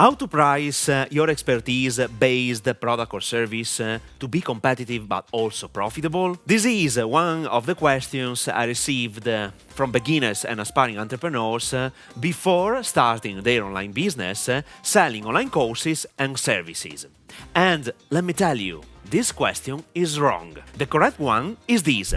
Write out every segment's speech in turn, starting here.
How to price your expertise-based product or service to be competitive but also profitable? This is one of the questions I received from beginners and aspiring entrepreneurs before starting their online business, selling online courses and services. And let me tell you, this question is wrong. The correct one is this.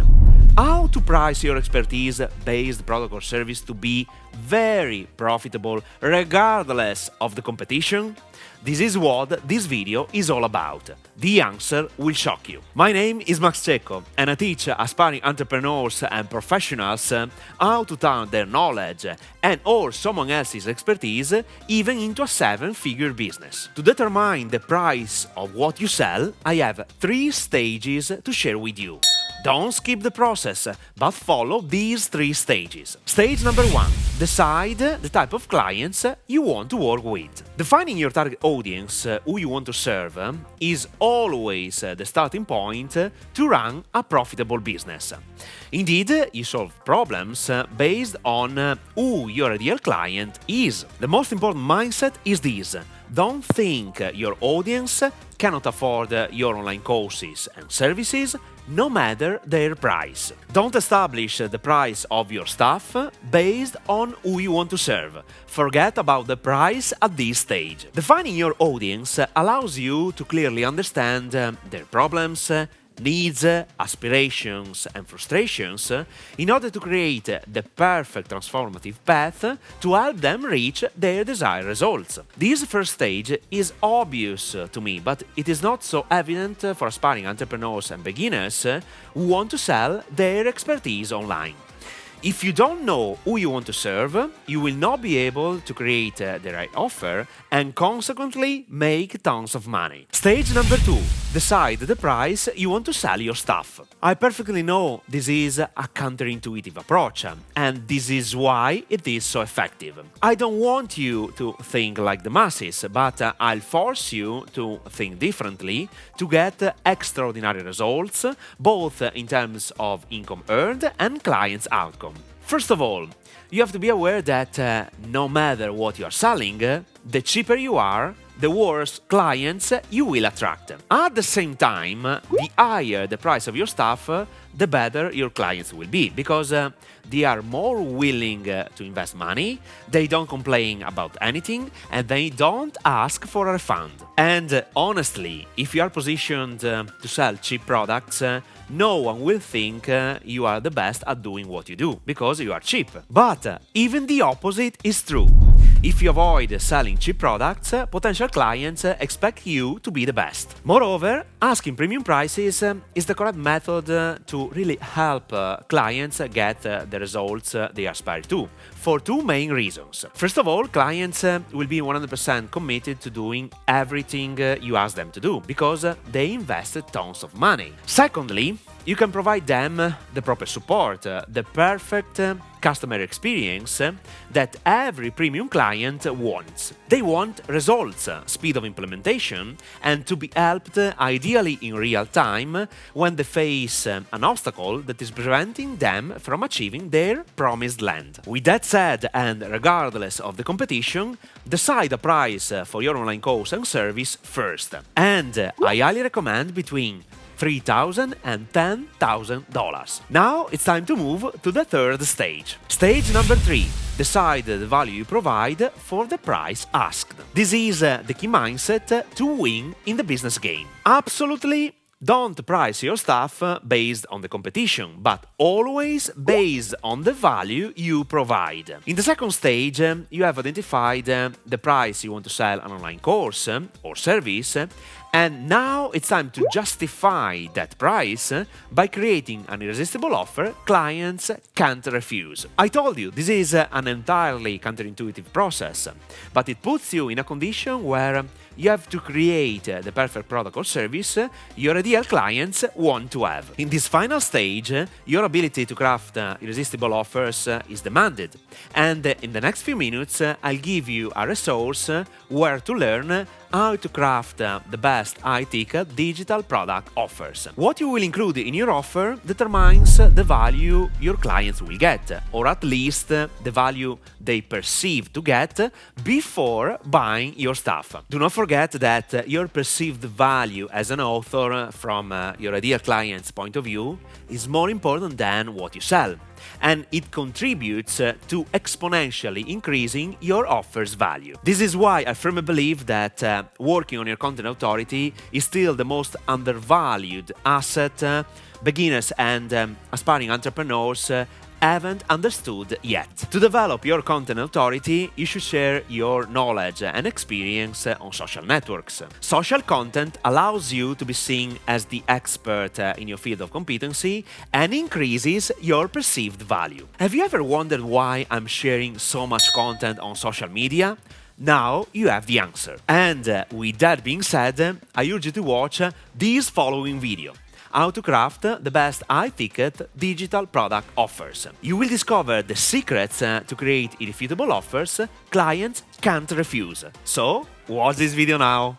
How to price your expertise-based product or service to be very profitable regardless of the competition? This is what this video is all about. The answer will shock you. My name is Max Cecco and I teach aspiring entrepreneurs and professionals how to turn their knowledge and or someone else's expertise even into a 7-figure business. To determine the price of what you sell, I have 3 stages to share with you. Don't skip the process, but follow these 3 stages. Stage number 1. Decide the type of clients you want to work with. Defining your target audience, who you want to serve, is always the starting point to run a profitable business. Indeed, you solve problems based on who your ideal client is. The most important mindset is this. Don't think your audience cannot afford your online courses and services, no matter their price. Don't establish the price of your stuff based on who you want to serve. Forget about the price at this stage. Defining your audience allows you to clearly understand their problems, needs, aspirations and frustrations in order to create the perfect transformative path to help them reach their desired results. This first stage is obvious to me, but it is not so evident for aspiring entrepreneurs and beginners who want to sell their expertise online. If you don't know who you want to serve, you will not be able to create the right offer and consequently make tons of money. Stage number 2. Decide the price you want to sell your stuff. I perfectly know this is a counterintuitive approach, and this is why it is so effective. I don't want you to think like the masses, but I'll force you to think differently to get extraordinary results, both in terms of income earned and clients' outcome. First of all, you have to be aware that no matter what you are selling, the cheaper you are, the worse clients you will attract. At the same time, the higher the price of your stuff, the better your clients will be, because they are more willing to invest money, they don't complain about anything, and they don't ask for a refund. And honestly, if you are positioned to sell cheap products, no one will think you are the best at doing what you do, because you are cheap. But even the opposite is true. If you avoid selling cheap products, potential clients expect you to be the best. Moreover, asking premium prices is the correct method to really help clients get the results they aspire to, for 2 main reasons. First of all, clients will be 100% committed to doing everything you ask them to do, because they invested tons of money. Secondly, you can provide them the proper support, the perfect customer experience that every premium client wants. They want results, speed of implementation, and to be helped ideally in real time when they face an obstacle that is preventing them from achieving their promised land. With that said, and regardless of the competition, decide a price for your online course and service first. And I highly recommend between $3,000 and $10,000. Now it's time to move to the third stage. Stage number 3. Decide the value you provide for the price asked. This is the key mindset to win in the business game. Absolutely don't price your stuff based on the competition, but always based on the value you provide. In the second stage, you have identified the price you want to sell an online course or service, and now it's time to justify that price by creating an irresistible offer clients can't refuse. I told you, this is an entirely counterintuitive process, but it puts you in a condition where you have to create the perfect product or service your ideal clients want to have. In this final stage, your ability to craft irresistible offers is demanded, and in the next few minutes I'll give you a resource where to learn how to craft the best best high-ticket digital product offers. What you will include in your offer determines the value your clients will get, or at least the value they perceive to get before buying your stuff. Do not forget that your perceived value as an author from your ideal client's point of view is more important than what you sell, and it contributes to exponentially increasing your offer's value. This is why I firmly believe that working on your content authority is still the most undervalued asset beginners and aspiring entrepreneurs haven't understood yet. To develop your content authority, you should share your knowledge and experience on social networks. Social content allows you to be seen as the expert in your field of competency and increases your perceived value. Have you ever wondered why I'm sharing so much content on social media? Now you have the answer. And with that being said, I urge you to watch this following video: how to craft the best high-ticket digital product offers. You will discover the secrets to create irrefutable offers clients can't refuse. So, watch this video now!